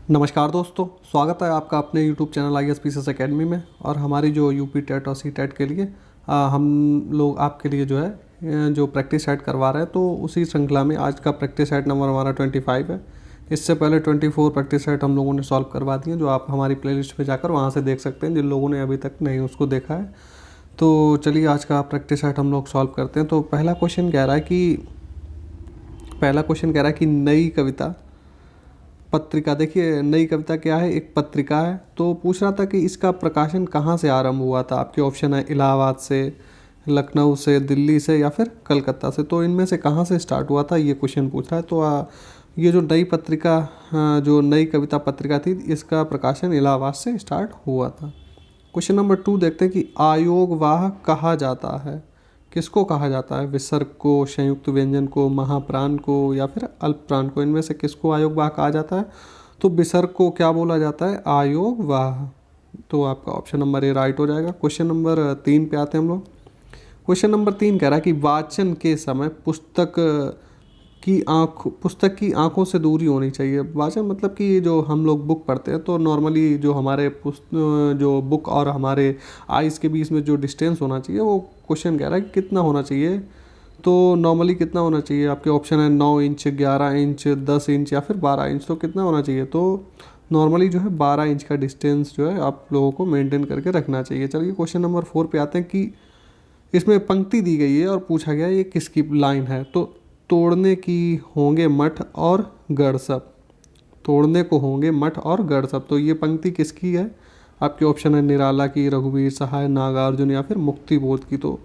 नमस्कार दोस्तों, स्वागत है आपका अपने YouTube चैनल ISPCS एकेडमी में। और हमारी जो यूपी टेट और सी टेट के लिए हम लोग आपके लिए जो है जो प्रैक्टिस सेट करवा रहे हैं, तो उसी श्रृंखला में आज का प्रैक्टिस सेट नंबर हमारा 25 है। इससे पहले 24 प्रैक्टिस सेट हम लोगों ने सॉल्व करवा दिए, जो आप हमारी प्लेलिस्ट पे जाकर वहाँ से देख सकते हैं जिन लोगों ने अभी तक नहीं उसको देखा है। तो चलिए आज का प्रैक्टिस सेट हम लोग सॉल्व करते हैं। तो पहला क्वेश्चन कह रहा है कि नई कविता पत्रिका। देखिए, नई कविता क्या है, एक पत्रिका है। तो पूछ रहा था कि इसका प्रकाशन कहाँ से आरंभ हुआ था। आपके ऑप्शन है इलाहाबाद से, लखनऊ से, दिल्ली से या फिर कलकत्ता से। तो इनमें से कहाँ से स्टार्ट हुआ था ये क्वेश्चन पूछ रहा है। तो ये जो नई पत्रिका, जो नई कविता पत्रिका थी, इसका प्रकाशन इलाहाबाद से स्टार्ट हुआ था। क्वेश्चन नंबर 2 देखते हैं कि आयोगवाह कहा जाता है। किसको कहा जाता है? विसर्ग को, संयुक्त व्यंजन को, महाप्राण को या फिर अल्पप्राण को। इनमें से किसको आयोगवाह कहा जाता है? तो विसर्ग को क्या बोला जाता है? आयोगवाह। तो आपका ऑप्शन नंबर ए राइट हो जाएगा। क्वेश्चन नंबर 3 पे आते हैं हम लोग। क्वेश्चन नंबर 3 कह रहा है कि वाचन के समय पुस्तक की आंखों से दूरी होनी चाहिए। वाचन मतलब कि जो हम लोग बुक पढ़ते हैं, तो नॉर्मली जो हमारे जो बुक और हमारे आइज़ के बीच में जो डिस्टेंस होना चाहिए, वो क्वेश्चन कह रहा है कि कितना होना चाहिए। तो नॉर्मली कितना होना चाहिए? आपके ऑप्शन है 9 इंच, 11 इंच, 10 इंच या फिर 12 इंच। तो कितना होना चाहिए? तो नॉर्मली जो है 12 इंच का डिस्टेंस जो है आप लोगों को मेंटेन करके रखना चाहिए। चलिए क्वेश्चन नंबर 4 पे आते हैं कि इसमें पंक्ति दी गई है और पूछा गया ये किसकी लाइन है। तो तोड़ने की होंगे मठ और गढ़ सब। तोड़ने को होंगे मठ और गढ़ सब। तो ये पंक्ति किसकी है? आपके ऑप्शन है निराला की, रघुवीर सहाय, नागार्जुन या फिर मुक्तिबोध की। तो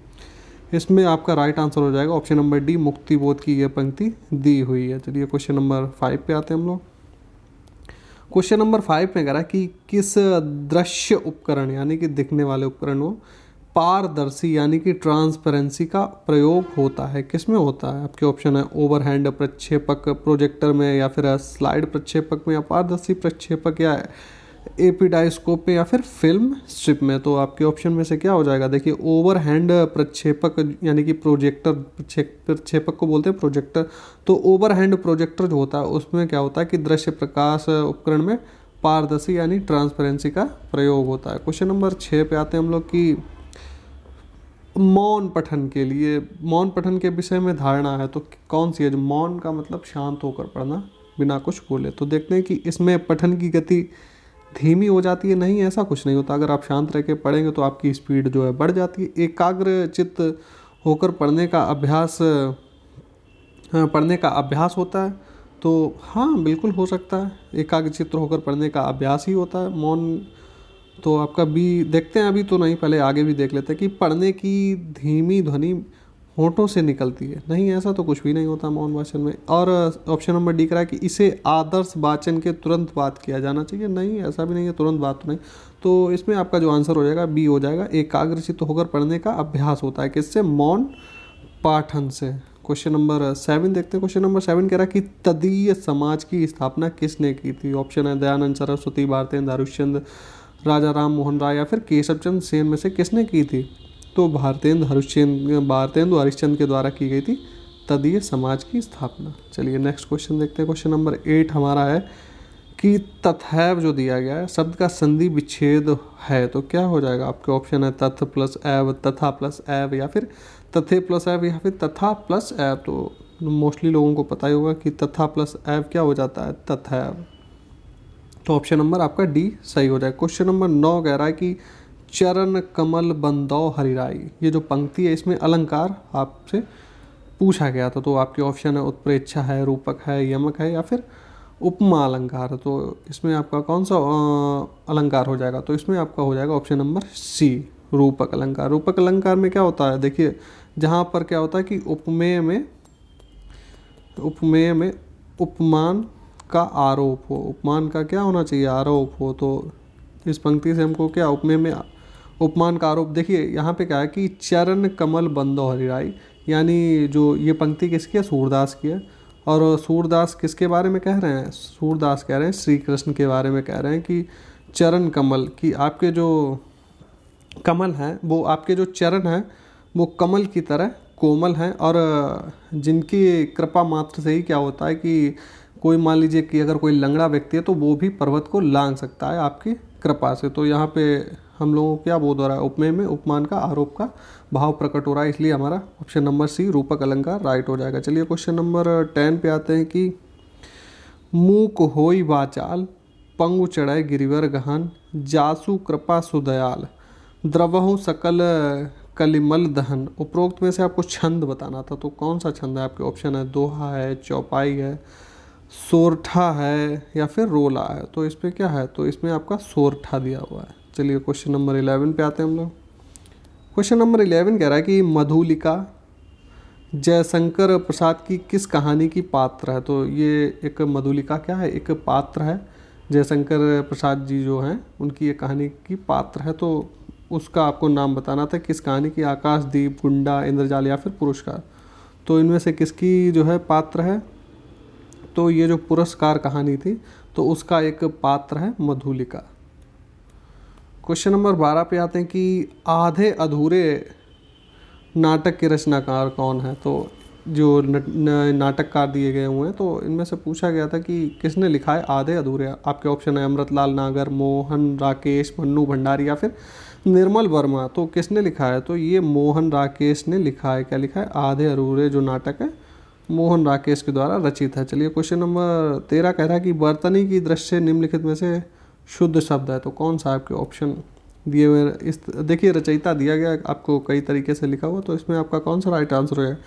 इसमें आपका राइट आंसर हो जाएगा ऑप्शन नंबर डी, मुक्तिबोध की यह पंक्ति दी हुई है। चलिए क्वेश्चन नंबर 5 पे आते हैं हम लोग। क्वेश्चन नंबर 5 में कह रहा है कि किस दृश्य उपकरण यानी कि दिखने वाले उपकरण को पारदर्शी यानी कि ट्रांसपेरेंसी का प्रयोग होता है। किस में होता है? आपके ऑप्शन है ओवरहैंड प्रक्षेपक प्रोजेक्टर में या फिर स्लाइड प्रक्षेपक में या पारदर्शी प्रक्षेपक या एपीडाइस्कोप में या फिर फिल्म स्ट्रिप में। तो आपके ऑप्शन में से क्या हो जाएगा? देखिए, ओवरहैंड प्रक्षेपक यानी कि प्रोजेक्टर, प्रक्षेपक को बोलते हैं प्रोजेक्टर। तो ओवरहैंड प्रोजेक्टर जो होता है उसमें क्या होता है कि दृश्य प्रकाश उपकरण में पारदर्शी यानी ट्रांसपेरेंसी का प्रयोग होता है। क्वेश्चन नंबर 6 पे आते हैं हम लोग कि मौन पठन के लिए, मौन पठन के विषय में धारणा है तो कौन सी है? जो मौन का मतलब शांत होकर पढ़ना, बिना कुछ बोले। तो देखते हैं कि इसमें पठन की गति धीमी हो जाती है। नहीं, ऐसा कुछ नहीं होता। अगर आप शांत रह के पढ़ेंगे तो आपकी स्पीड जो है बढ़ जाती है। एकाग्र चित्त होकर पढ़ने का अभ्यास होता है। तो हाँ, बिल्कुल हो सकता है। एकाग्र चित्त होकर पढ़ने का अभ्यास ही होता है मौन। तो आपका बी देखते हैं, अभी तो नहीं, पहले आगे भी देख लेते हैं कि पढ़ने की धीमी ध्वनि होठों से निकलती है। नहीं, ऐसा तो कुछ भी नहीं होता मौन वाचन में। और ऑप्शन नंबर डी कह रहा है कि इसे आदर्श वाचन के तुरंत बाद किया जाना चाहिए। नहीं, ऐसा भी नहीं है, तुरंत बात तो नहीं। तो इसमें आपका जो आंसर हो जाएगा बी हो जाएगा, एकाग्रचित्त होकर पढ़ने का अभ्यास होता है। किससे? मौन पाठन से। क्वेश्चन नंबर 7 देखते हैं। क्वेश्चन नंबर 7 कह रहा है कि तदीय समाज की स्थापना किसने की थी? ऑप्शन है दयानंद सरस्वती, भारतेंदु हरिश्चंद्र, राजा राम मोहन राय या फिर केशवचंद्र सेन में से किसने की थी? तो भारतेंदु हरिश्चंद्र के द्वारा की गई थी तदीय समाज की स्थापना। चलिए नेक्स्ट क्वेश्चन देखते हैं। क्वेश्चन नंबर 8 हमारा है कि तथैव जो दिया गया है शब्द का संधि विच्छेद है तो क्या हो जाएगा? आपके ऑप्शन है तथ प्लस एव, तथा प्लस एव या फिर तथे प्लस एव या फिर तथा प्लस एव। तो मोस्टली लोगों को पता ही होगा कि तथा प्लस एव क्या हो जाता है? तथैव। तो ऑप्शन नंबर आपका डी सही हो जाएगा। क्वेश्चन नंबर 9 कह रहा है कि चरण कमल बंदौ हरिराई, ये जो पंक्ति है इसमें अलंकार आपसे पूछा गया था। तो आपके ऑप्शन है उत्प्रेक्षा है, रूपक है, यमक है या फिर उपमा अलंकार है। तो इसमें आपका कौन सा अलंकार हो जाएगा? तो इसमें आपका हो जाएगा ऑप्शन नंबर सी, रूपक अलंकार। रूपक अलंकार में क्या होता है? देखिए, जहाँ पर क्या होता है कि उपमेय में उपमान का आरोप हो। उपमान का क्या होना चाहिए? आरोप हो। तो इस पंक्ति से हमको क्या उपमेय में उपमान का आरोप। देखिए यहाँ पे क्या है कि चरण कमल बंदो हरिराई, यानी जो ये पंक्ति किसकी है? सूरदास की है। और सूरदास किसके बारे में कह रहे हैं? सूरदास कह रहे हैं श्री कृष्ण के बारे में कह रहे हैं कि चरण कमल की आपके जो कमल हैं, वो आपके जो चरण हैं वो कमल की तरह कोमल हैं और जिनकी कृपा मात्र से ही क्या होता है कि कोई मान लीजिए कि अगर कोई लंगड़ा व्यक्ति है तो वो भी पर्वत को लांघ सकता है आपकी कृपा से। तो यहाँ पे हम लोगों को क्या बोध हो रहा है, उपमेय में उपमान का आरोप का भाव प्रकट हो रहा है, इसलिए हमारा ऑप्शन नंबर सी रूपक अलंकार राइट हो जाएगा। चलिए क्वेश्चन नंबर 10 पे आते हैं कि मूक होई वाचाल पंगु चढ़ाए गिरिवर गहन जासु कृपा सुदयाल द्रवहु सकल कलिमल दहन। उपरोक्त में से आपको छंद बताना था, तो कौन सा छंद है आपके ऑप्शन है, दोहा है, चौपाई है, सोरठा है या फिर रोला है। तो इस पर क्या है, तो इसमें आपका सोरठा दिया हुआ है। चलिए क्वेश्चन नंबर 11 पे आते हैं हम लोग। क्वेश्चन नंबर 11 कह रहा है कि मधुलिका जयशंकर प्रसाद की किस कहानी की पात्र है। तो ये एक मधुलिका क्या है, एक पात्र है। जयशंकर प्रसाद जी जो हैं उनकी एक कहानी की पात्र है, तो उसका आपको नाम बताना था किस कहानी की, आकाशदीप, गुंडा, इंद्रजाल या फिर पुरस्कार। तो इनमें से किसकी जो है पात्र है, तो ये जो पुरस्कार कहानी थी तो उसका एक पात्र है मधुलिका। क्वेश्चन नंबर 12 पे आते हैं कि आधे अधूरे नाटक के रचनाकार कौन है। तो जो नाटककार दिए गए हुए हैं तो इनमें से पूछा गया था कि किसने लिखा है आधे अधूरे। आपके ऑप्शन है अमृतलाल नागर, मोहन राकेश, मन्नू भंडारी या फिर निर्मल वर्मा। तो किसने लिखा है, तो ये मोहन राकेश ने लिखा है। क्या लिखा है, आधे अधूरे जो नाटक है मोहन राकेश के द्वारा रचित है। चलिए क्वेश्चन नंबर 13 कह रहा है कि बर्तनी की दृश्य निम्नलिखित में से शुद्ध शब्द है। तो कौन सा आपके ऑप्शन दिए हुए, इस देखिए रचयिता दिया गया आपको कई तरीके से लिखा हुआ, तो इसमें आपका कौन सा राइट आंसर है।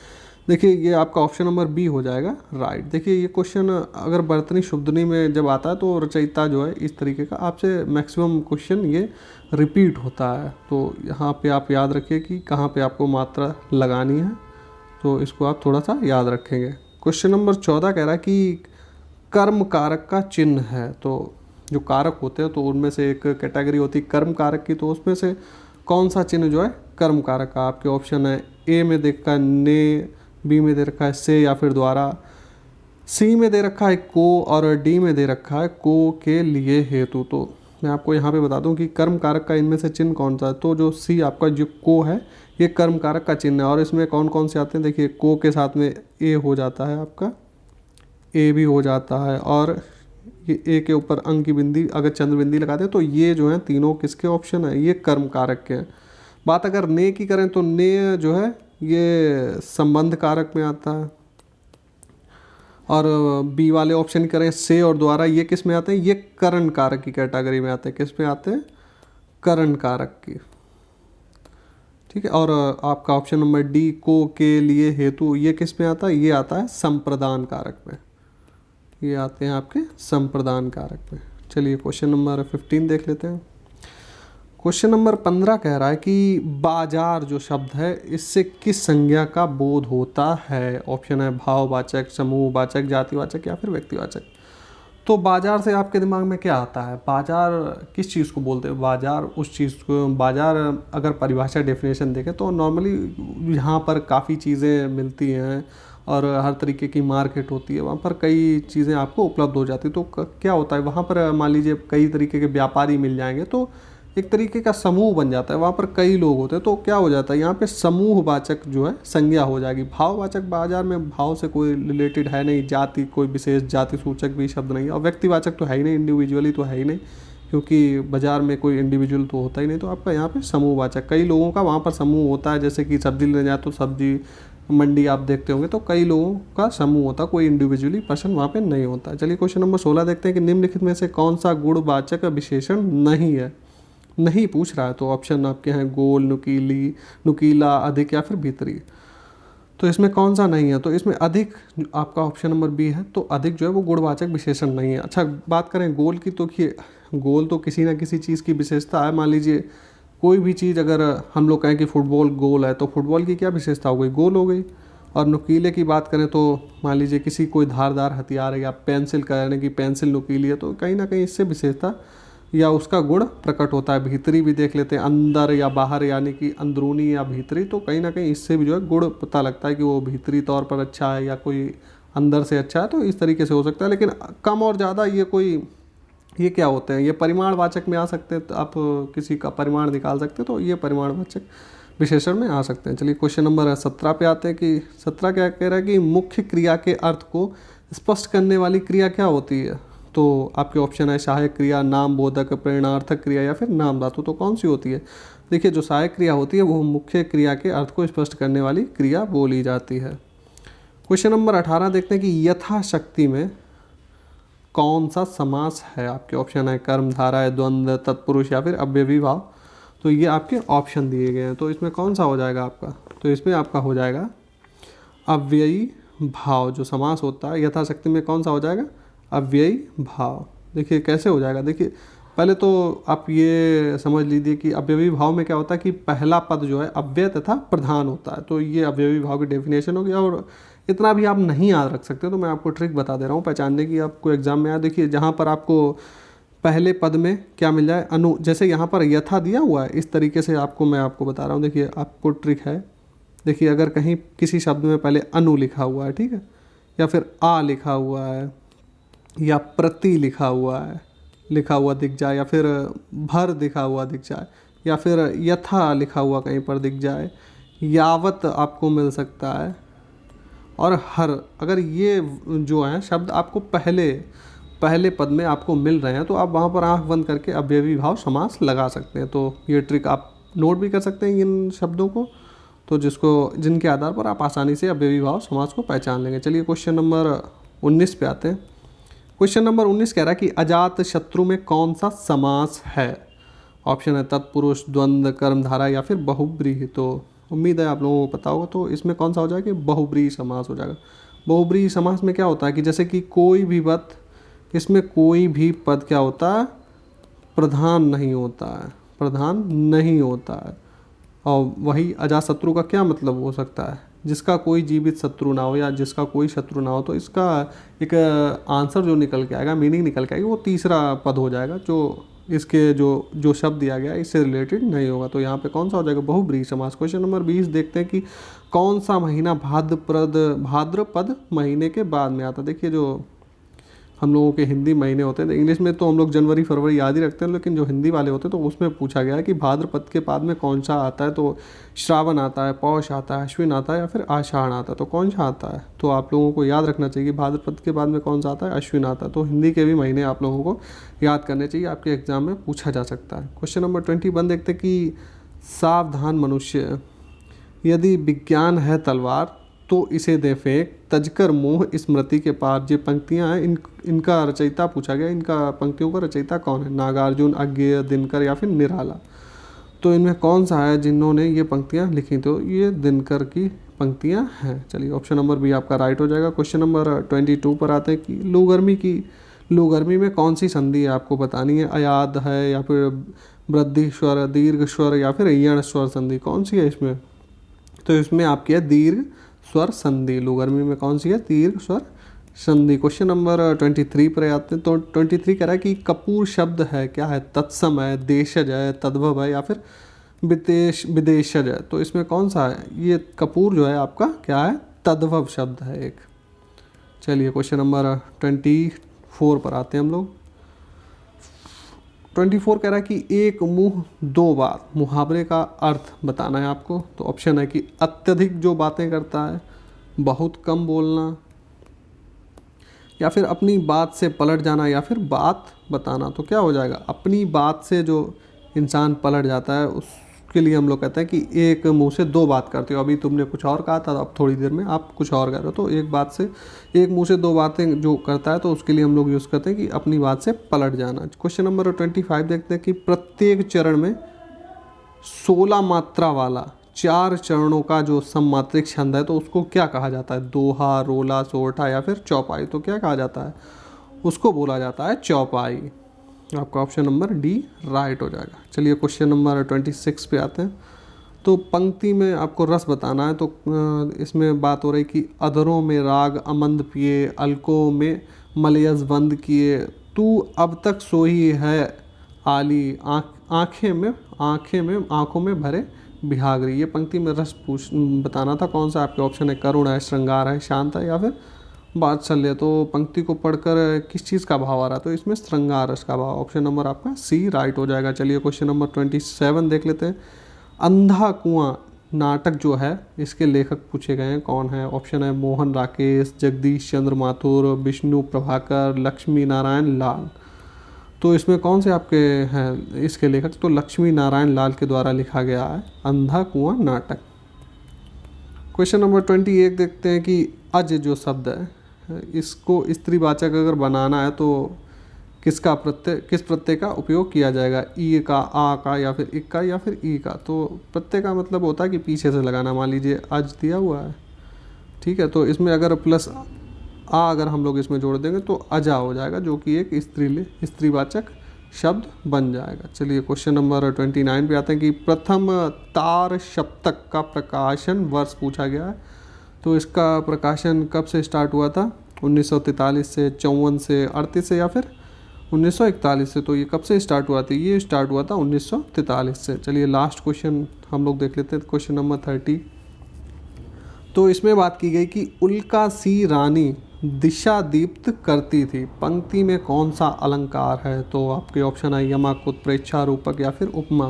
देखिए ये आपका ऑप्शन नंबर बी हो जाएगा राइट। देखिए ये क्वेश्चन अगर बर्तनी शुद्धनी में जब आता है तो रचयिता जो है इस तरीके का आपसे मैक्सिमम क्वेश्चन ये रिपीट होता है। तो यहाँ पे आप याद रखिए कि कहाँ पे आपको मात्रा लगानी है, तो इसको आप थोड़ा सा याद रखेंगे। क्वेश्चन नंबर 14 कह रहा है कि कर्म कारक का चिन्ह है। तो जो कारक होते हैं तो उनमें से एक कैटेगरी होती है कर्म कारक की, तो उसमें से कौन सा चिन्ह जो है कर्म कारक का। आपके ऑप्शन है ए में दे रखा है ने, बी में दे रखा है से या फिर द्वारा, सी में दे रखा है को और डी में दे रखा है को के लिए हेतु। तो मैं आपको यहाँ पे बता दूं कि कर्म कारक का इनमें से चिन्ह कौन सा है। तो जो सी आपका जो को है ये कर्म कारक का चिन्ह है। और इसमें कौन कौन से आते हैं, देखिए को के साथ में ए हो जाता है, आपका ए भी हो जाता है, और ये ए के ऊपर अंक की बिंदी अगर चंद्र बिंदी लगा दे तो ये जो है तीनों किसके ऑप्शन है, ये कर्म कारक के हैं। बात अगर ने की करें तो ने जो है ये संबंध कारक में आता है, और बी वाले ऑप्शन की करें से और द्वारा, ये किस में आते हैं, ये करण कारक की कैटेगरी में आते हैं। किस में आते हैं, करण कारक की, ठीक है। और आपका ऑप्शन नंबर डी को के लिए हेतु, ये किस में आता है, ये आता है संप्रदान कारक में, ये आते हैं आपके संप्रदान कारक में। चलिए क्वेश्चन नंबर 15 देख लेते हैं। क्वेश्चन नंबर 15 कह रहा है कि बाजार जो शब्द है इससे किस संज्ञा का बोध होता है। ऑप्शन है भाववाचक, समूहवाचक, जातिवाचक या फिर व्यक्तिवाचक। तो बाजार से आपके दिमाग में क्या आता है, बाजार किस चीज़ को बोलते हैं, बाजार उस चीज़ को, बाजार अगर परिभाषा डेफिनेशन देखें तो नॉर्मली यहाँ पर काफ़ी चीज़ें मिलती हैं और हर तरीके की मार्केट होती है, वहाँ पर कई चीज़ें आपको उपलब्ध हो जाती है। तो क्या होता है वहाँ पर, मान लीजिए कई तरीके के व्यापारी मिल जाएंगे तो एक तरीके का समूह बन जाता है, वहाँ पर कई लोग होते हैं, तो क्या हो जाता है यहाँ पे समूहवाचक जो है संज्ञा हो जाएगी। भाववाचक, बाजार में भाव से कोई रिलेटेड है नहीं, जाति कोई विशेष जाति सूचक भी शब्द नहीं है, और व्यक्तिवाचक तो है ही नहीं, इंडिविजुअली तो है ही नहीं, क्योंकि बाजार में कोई इंडिविजुअल तो होता ही नहीं। तो आपका यहाँ पे समूहवाचक, कई लोगों का वहाँ पर समूह होता है। जैसे कि सब्जी लेने जाए तो सब्जी मंडी आप देखते होंगे तो कई लोगों का समूह होता है, कोई इंडिविजुअली पर्सन वहाँ पे नहीं होता। चलिए क्वेश्चन नंबर 16 देखते हैं कि निम्नलिखित में से कौन सा गुणवाचक विशेषण नहीं है, नहीं पूछ रहा है। तो ऑप्शन आपके हैं गोल, नुकीली, नुकीला, अधिक या फिर भीतरी। तो इसमें कौन सा नहीं है, तो इसमें अधिक आपका ऑप्शन नंबर बी है। तो अधिक जो है वो गुणवाचक विशेषण नहीं है। अच्छा बात करें गोल की, तो गोल तो किसी ना किसी चीज़ की विशेषता है। मान लीजिए कोई भी चीज़ अगर हम लोग कहें कि फुटबॉल गोल है तो फुटबॉल की क्या विशेषता हो गई, गोल हो गई। और नुकीले की बात करें तो मान लीजिए किसी कोई धारदार हथियार है या पेंसिल का, यानी कि पेंसिल नुकीली है, तो कहीं ना कहीं इससे विशेषता या उसका गुण प्रकट होता है। भीतरी भी देख लेते हैं, अंदर या बाहर, यानी कि अंदरूनी या भीतरी, तो कहीं ना कहीं इससे भी जो है गुण पता लगता है कि वो भीतरी तौर पर अच्छा है या कोई अंदर से अच्छा है। तो इस तरीके से हो सकता है, लेकिन कम और ज़्यादा ये क्या होते हैं, ये परिमाणवाचक में आ सकते हैं। तो आप किसी का परिमाण निकाल सकते हैं, तो ये परिमाणवाचक विशेषण में आ सकते हैं। चलिए क्वेश्चन नंबर 17 पे आते हैं कि 17 क्या कह रहा है कि मुख्य क्रिया के अर्थ को स्पष्ट करने वाली क्रिया क्या होती है? तो आपके ऑप्शन है सहायक क्रिया, नाम बोधक, प्रेरणार्थक क्रिया या फिर नाम धातु। तो कौन सी होती है? देखिए, जो सहायक क्रिया होती है वो मुख्य क्रिया के अर्थ को स्पष्ट करने वाली क्रिया बोली जाती है। क्वेश्चन नंबर 18 देखते हैं कि यथाशक्ति में कौन सा समास है? आपके ऑप्शन है कर्म धारय, द्वंद्व, तत्पुरुष या फिर अव्ययी भाव। तो ये आपके ऑप्शन दिए गए हैं। तो इसमें कौन सा हो जाएगा आपका? तो इसमें आपका हो जाएगा अव्ययी भाव। जो समास होता है यथाशक्ति में कौन सा हो जाएगा? अव्ययी भाव। देखिए कैसे हो जाएगा। देखिए पहले तो आप ये समझ लीजिए कि अव्ययी भाव में क्या होता है कि पहला पद जो है अव्यय तथा प्रधान होता है। तो ये अव्ययी भाव की डेफिनेशन हो गया। और इतना भी आप नहीं याद रख सकते, तो मैं आपको ट्रिक बता दे रहा हूँ पहचानने की, आपको एग्जाम में याद। देखिए जहाँ पर आपको पहले पद में क्या मिल जाए? अनु। जैसे यहाँ पर यथा दिया हुआ है, इस तरीके से मैं आपको बता रहा हूँ। देखिए आपको ट्रिक है। देखिए अगर कहीं किसी शब्द में पहले अनु लिखा हुआ है, ठीक है, या फिर आ लिखा हुआ है, या प्रति लिखा हुआ दिख जाए, या फिर भर दिखा हुआ दिख जाए, या फिर यथा लिखा हुआ कहीं पर दिख जाए, यावत आपको मिल सकता है, और हर, अगर ये जो है शब्द आपको पहले पद में आपको मिल रहे हैं, तो आप वहाँ पर आंख बंद करके अव्ययी भाव समास लगा सकते हैं। तो ये ट्रिक आप नोट भी कर सकते हैं इन शब्दों को, तो जिनके आधार पर आप आसानी से अव्ययी भाव समास को पहचान लेंगे। चलिए क्वेश्चन नंबर 19 पे आते हैं। क्वेश्चन नंबर 19 कह रहा है कि अजात शत्रु में कौन सा समास है? ऑप्शन है तत्पुरुष, द्वंद्व, कर्मधारा या फिर बहुब्रीहि। तो उम्मीद है आप लोगों को पता होगा। तो इसमें कौन सा हो जाएगा? बहुब्रीहि समास हो जाएगा। बहुब्रीहि समास में क्या होता है कि जैसे कि इसमें कोई भी पद क्या होता है? प्रधान नहीं होता है। और वही अजातशत्रु का क्या मतलब हो सकता है? जिसका कोई जीवित शत्रु ना हो या जिसका कोई शत्रु ना हो। तो इसका एक आंसर जो निकल के आएगा, मीनिंग निकल के आएगी, वो तीसरा पद हो जाएगा, जो इसके जो शब्द दिया गया है इससे रिलेटेड नहीं होगा। तो यहाँ पे कौन सा हो जाएगा? बहुब्रीहि समास। क्वेश्चन नंबर 20 देखते हैं कि कौन सा महीना भाद्रपद महीने के बाद में आता है? देखिए जो हम लोगों के हिंदी महीने होते हैं, इंग्लिश में तो हम लोग जनवरी फरवरी याद ही रखते हैं, लेकिन जो हिंदी वाले होते हैं तो उसमें पूछा गया है कि भाद्रपद के बाद में कौन सा आता है। तो श्रावण आता है, पौष आता है, अश्विन आता है या फिर आषाढ़ आता है। तो कौन सा आता है? तो आप लोगों को याद रखना चाहिए कि भाद्रपद के बाद में कौन सा आता है? अश्विन आता है। तो हिंदी के भी महीने आप लोगों को याद करने चाहिए, आपके एग्जाम में पूछा जा सकता है। क्वेश्चन नंबर 21 देखते हैं कि सावधान मनुष्य, यदि विज्ञान है तलवार तो इसे दे फेंक, तजकर मोह स्मृति के पार। ये पंक्तियाँ हैं, इनका रचयिता पूछा गया। इनका पंक्तियों का रचयिता कौन है? नागार्जुन, अज्ञेय, दिनकर या फिर निराला। तो इनमें कौन सा है जिन्होंने ये पंक्तियाँ लिखी? तो ये दिनकर की पंक्तियाँ हैं। चलिए ऑप्शन नंबर बी आपका राइट हो जाएगा। क्वेश्चन नंबर 22 पर आते हैं कि लुगर्मी में कौन सी संधि है आपको बतानी है? अयाद है या फिर वृद्धि स्वर, दीर्घ स्वर या फिर यण स्वर संधि। कौन सी है इसमें? तो इसमें आपकी है दीर्घ स्वर संधि। लुगर्मी में कौन सी है? दीर्घ स्वर संधि। क्वेश्चन नंबर 23 पर आते हैं। तो 23 कह रहा है कि कपूर शब्द है क्या है? तत्सम है, देशज है, तद्भव है या फिर विदेशज है। तो इसमें कौन सा है? ये कपूर जो है आपका क्या है? तद्भव शब्द है एक। चलिए क्वेश्चन नंबर 24 पर आते हैं हम लोग। 24 कह रहा है कि एक मुंह दो बात, मुहावरे का अर्थ बताना है आपको। तो ऑप्शन है कि अत्यधिक जो बातें करता है, बहुत कम बोलना, या फिर अपनी बात से पलट जाना, या फिर बात बताना। तो क्या हो जाएगा? अपनी बात से जो इंसान पलट जाता है उसके लिए हम लोग कहते हैं कि एक मुंह से दो बात करते हो। अभी तुमने कुछ और कहा था, अब थोड़ी देर में आप कुछ और कह रहे हो। तो एक मुंह से दो बातें जो करता है, तो उसके लिए हम लोग यूज़ करते हैं कि अपनी बात से पलट जाना। क्वेश्चन नंबर 25 देखते हैं कि प्रत्येक चरण में 16 मात्रा वाला 4 चरणों का जो सममात्रिक छंद है, तो उसको क्या कहा जाता है? दोहा, रोला, सोरठा या फिर चौपाई। तो क्या कहा जाता है? उसको बोला जाता है चौपाई। आपका ऑप्शन नंबर डी राइट हो जाएगा। चलिए क्वेश्चन नंबर 26 पे आते हैं। तो पंक्ति में आपको रस बताना है। तो इसमें बात हो रही कि अधरों में राग अमंद पिए, अलकों में मलयस बंद किए, तू अब तक सोई है आली, आँखों में भरे बिहागरी। ये पंक्ति में रस बताना था। कौन सा आपके ऑप्शन है? करुण है, श्रृंगार है, शांत है या फिर वात्सल्य। तो पंक्ति को पढ़कर किस चीज़ का भाव आ रहा है? तो इसमें श्रृंगार रस का भाव। ऑप्शन नंबर आपका सी राइट हो जाएगा। चलिए क्वेश्चन नंबर 27 देख लेते हैं। अंधा कुआं नाटक जो है इसके लेखक पूछे गए हैं कौन है। ऑप्शन है मोहन राकेश, जगदीश चंद्र माथुर, विष्णु प्रभाकर, लक्ष्मी नारायण लाल। तो इसमें कौन से आपके हैं इसके लेखक? तो लक्ष्मी नारायण लाल के द्वारा लिखा गया है अंधा कुआं नाटक। क्वेश्चन नंबर 28 देखते हैं कि अज जो शब्द है इसको स्त्रीवाचक अगर बनाना है तो किस प्रत्यय का उपयोग किया जाएगा? ई का, आ का, या फिर इक का, या फिर ई का। तो प्रत्यय का मतलब होता है कि पीछे से लगाना। मान लीजिए अज दिया हुआ है, ठीक है, तो इसमें अगर प्लस आ अगर हम लोग इसमें जोड़ देंगे तो अजा हो जाएगा, जो कि एक स्त्रीवाचक शब्द बन जाएगा। चलिए क्वेश्चन नंबर 29 पे आते हैं कि प्रथम तार सप्तक का प्रकाशन वर्ष पूछा गया है। तो इसका प्रकाशन कब से स्टार्ट हुआ था? 1943 से, 54 से, 38 से, या फिर 1941 से। तो ये कब से स्टार्ट हुआ था? ये स्टार्ट हुआ था 1943 से। चलिए लास्ट क्वेश्चन हम लोग देख लेते हैं, क्वेश्चन नंबर 30। तो इसमें बात की गई कि उल्का सी रानी दिशा दीप्त करती थी, पंक्ति में कौन सा अलंकार है? तो आपके ऑप्शन है यमाकुत, प्रेक्षा रूपक, या फिर उपमा।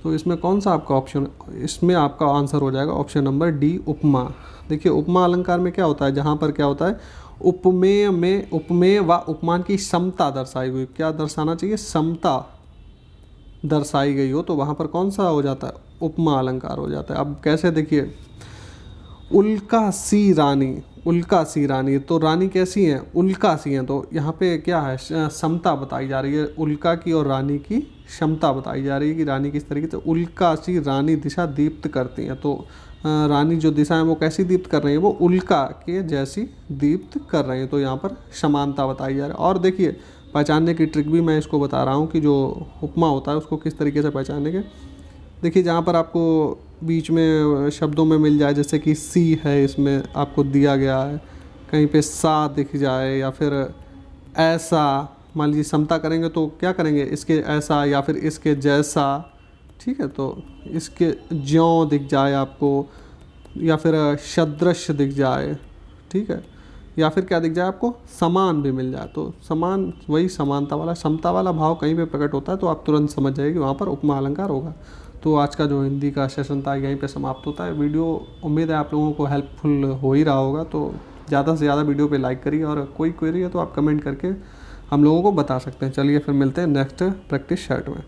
तो इसमें कौन सा आपका ऑप्शन? इसमें आपका आंसर हो जाएगा ऑप्शन नंबर डी, उपमा। देखिए उपमा अलंकार में क्या होता है, जहाँ पर क्या होता है उपमेय में उपमेय व उपमान की समता दर्शाई हुई। क्या दर्शाना चाहिए? समता दर्शाई गई हो तो वहाँ पर कौन सा हो जाता है? उपमा अलंकार हो जाता है। अब कैसे? देखिए उल्का सी रानी, उल्का सी रानी, तो रानी कैसी हैं? उल्का सी हैं। तो यहाँ पे क्या है? समता बताई जा रही है, उल्का की और रानी की क्षमता बताई जा रही है कि रानी किस तरीके से। उल्का सी रानी दिशा दीप्त करती हैं, तो रानी जो दिशा है वो कैसी दीप्त कर रही है? वो उल्का के जैसी दीप्त कर रही हैं। तो यहाँ पर समानता बताई जा रही है। और देखिए पहचानने की ट्रिक भी मैं इसको बता रहा हूँ कि जो उपमा होता है उसको किस तरीके से पहचानने के। देखिए जहाँ पर आपको बीच में शब्दों में मिल जाए, जैसे कि सी है इसमें आपको दिया गया है, कहीं पे सा दिख जाए, या फिर ऐसा, मान लीजिए समता करेंगे तो क्या करेंगे? इसके ऐसा या फिर इसके जैसा, ठीक है, तो इसके ज्यों दिख जाए आपको, या फिर सदृश दिख जाए, ठीक है, या फिर क्या दिख जाए आपको? समान भी मिल जाए। तो समान वही समानता वाला, समता वाला भाव कहीं पे प्रकट होता है तो आप तुरंत समझ जाइए कि वहाँ पर उपमा अलंकार होगा। तो आज का जो हिंदी का सेशन था यहीं पे समाप्त होता है। वीडियो उम्मीद है आप लोगों को हेल्पफुल हो ही रहा होगा। तो ज़्यादा से ज़्यादा वीडियो पे लाइक करिए, और कोई क्वेरी है तो आप कमेंट करके हम लोगों को बता सकते हैं। चलिए फिर मिलते हैं नेक्स्ट प्रैक्टिस सेट में।